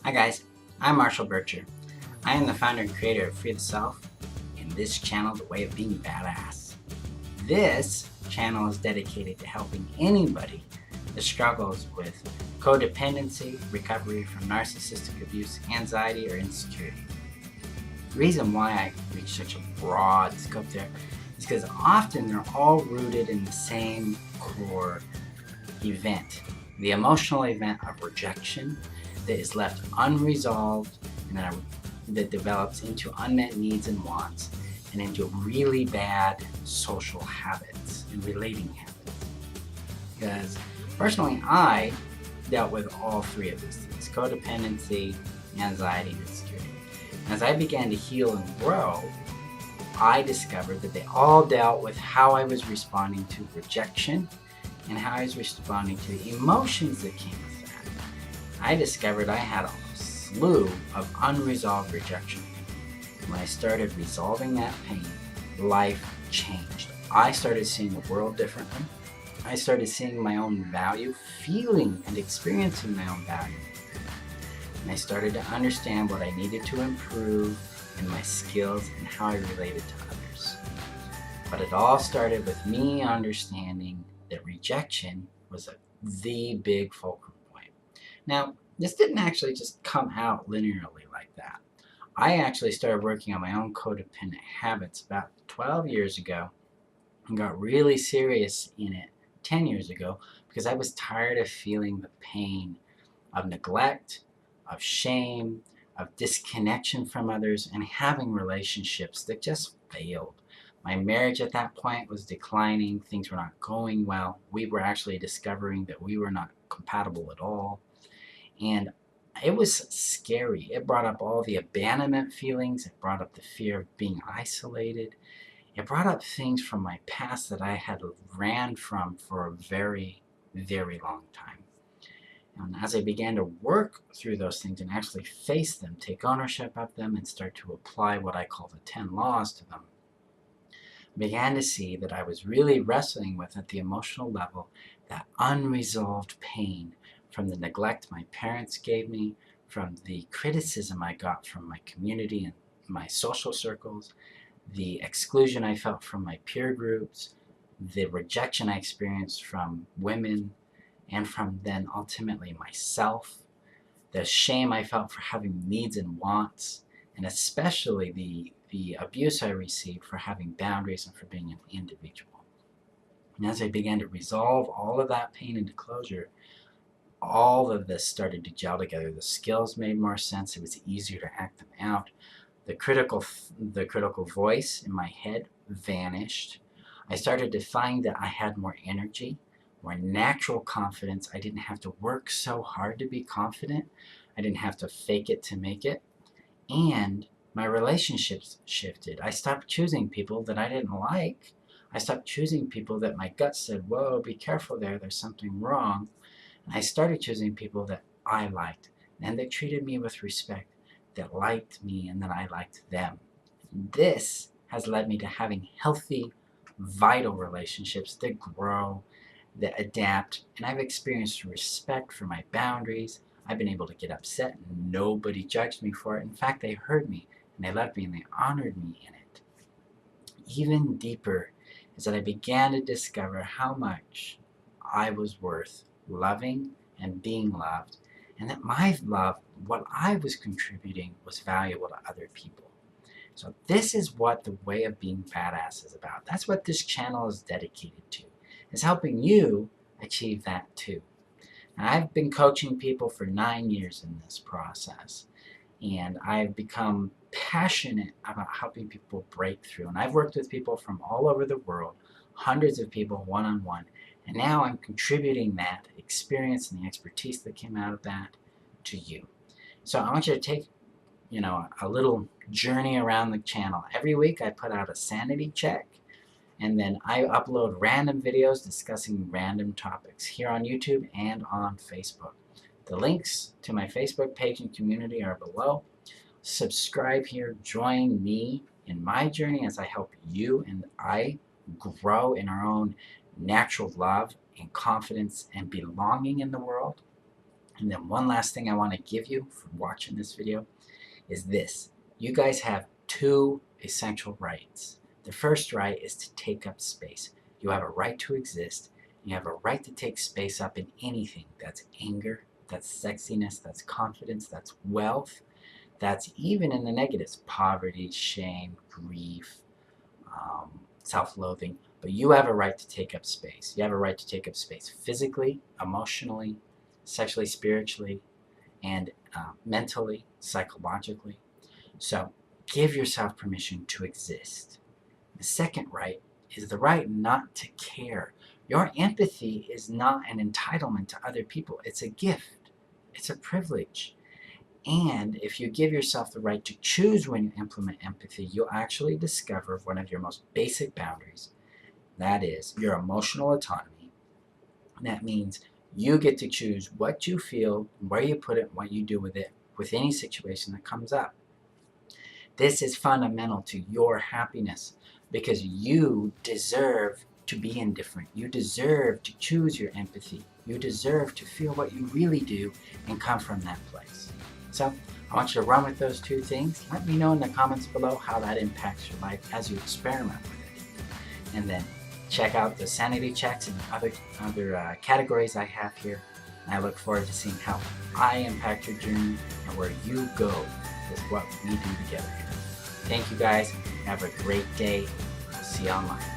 Hi guys, I'm Marshall Bircher. I am the founder and creator of Free the Self, and this channel, The Way of Being Badass. This channel is dedicated to helping anybody that struggles with codependency, recovery from narcissistic abuse, anxiety, or insecurity. The reason why I reach such a broad scope there is because often they're all rooted in the same core event, the emotional event of rejection that is left unresolved and that develops into unmet needs and wants and into really bad social habits and relating habits. Because personally, I dealt with all three of these things: codependency, anxiety, and insecurity. And as I began to heal and grow, I discovered that they all dealt with how I was responding to rejection and how I was responding to the emotions that came with that. I discovered I had a slew of unresolved rejection. When I started resolving that pain, life changed. I started seeing the world differently. I started seeing my own value, feeling and experiencing my own value. And I started to understand what I needed to improve in my skills and how I related to others. But it all started with me understanding that rejection was the big fulcrum point. Now, this didn't actually just come out linearly like that. I actually started working on my own codependent habits about 12 years ago and got really serious in it 10 years ago because I was tired of feeling the pain of neglect, of shame, of disconnection from others, and having relationships that just failed. My marriage at that point was declining. Things were not going well. We were actually discovering that we were not compatible at all. And it was scary. It brought up all the abandonment feelings. It brought up the fear of being isolated. It brought up things from my past that I had ran from for a very, very long time. And as I began to work through those things and actually face them, take ownership of them, and start to apply what I call the 10 laws to them, I began to see that I was really wrestling with, at the emotional level, that unresolved pain from the neglect my parents gave me, from the criticism I got from my community and my social circles, the exclusion I felt from my peer groups, the rejection I experienced from women, and from then ultimately myself, the shame I felt for having needs and wants, and especially the abuse I received for having boundaries and for being an individual. And as I began to resolve all of that pain into closure, all of this started to gel together. The skills made more sense. It was easier to act them out. The critical voice in my head vanished. I started to find that I had more energy, more natural confidence. I didn't have to work so hard to be confident. I didn't have to fake it to make it. And my relationships shifted. I stopped choosing people that I didn't like. I stopped choosing people that my gut said, whoa, be careful there, there's something wrong. And I started choosing people that I liked and that treated me with respect, that liked me and that I liked them. This has led me to having healthy, vital relationships that grow, that adapt, and I've experienced respect for my boundaries. I've been able to get upset and nobody judged me for it. In fact, they heard me and they loved me and they honored me in it. Even deeper is that I began to discover how much I was worth loving and being loved, and that my love, what I was contributing, was valuable to other people. So this is what the Way of Being Badass is about. That's what this channel is dedicated to, is helping you achieve that too. And I've been coaching people for 9 years in this process, and I've become passionate about helping people break through. And I've worked with people from all over the world, hundreds of people one-on-one, and now I'm contributing that experience and the expertise that came out of that to you. So I want you to take, a little journey around the channel. Every week I put out a sanity check, and then I upload random videos discussing random topics here on YouTube and on Facebook. The links to my Facebook page and community are below. Subscribe here, join me in my journey as I help you and I grow in our own natural love and confidence and belonging in the world. And then one last thing I want to give you for watching this video is this. You guys have two essential rights. The first right is to take up space. You have a right to exist. You have a right to take space up in anything. That's anger, that's sexiness, that's confidence, that's wealth, that's even in the negatives, poverty, shame, grief, self-loathing. But you have a right to take up space. You have a right to take up space physically, emotionally, sexually, spiritually, and mentally, psychologically. So give yourself permission to exist. The second right is the right not to care. Your empathy is not an entitlement to other people. It's a gift. It's a privilege. And if you give yourself the right to choose when you implement empathy, you'll actually discover one of your most basic boundaries. That is your emotional autonomy. That means you get to choose what you feel, where you put it, what you do with it, with any situation that comes up. This is fundamental to your happiness because you deserve to be indifferent. You deserve to choose your empathy. You deserve to feel what you really do and come from that place. So I want you to run with those two things. Let me know in the comments below how that impacts your life as you experiment with it. And then check out the sanity checks and other categories I have here. And I look forward to seeing how I impact your journey and where you go with what we do together here. Thank you guys. Have a great day. We'll see you online.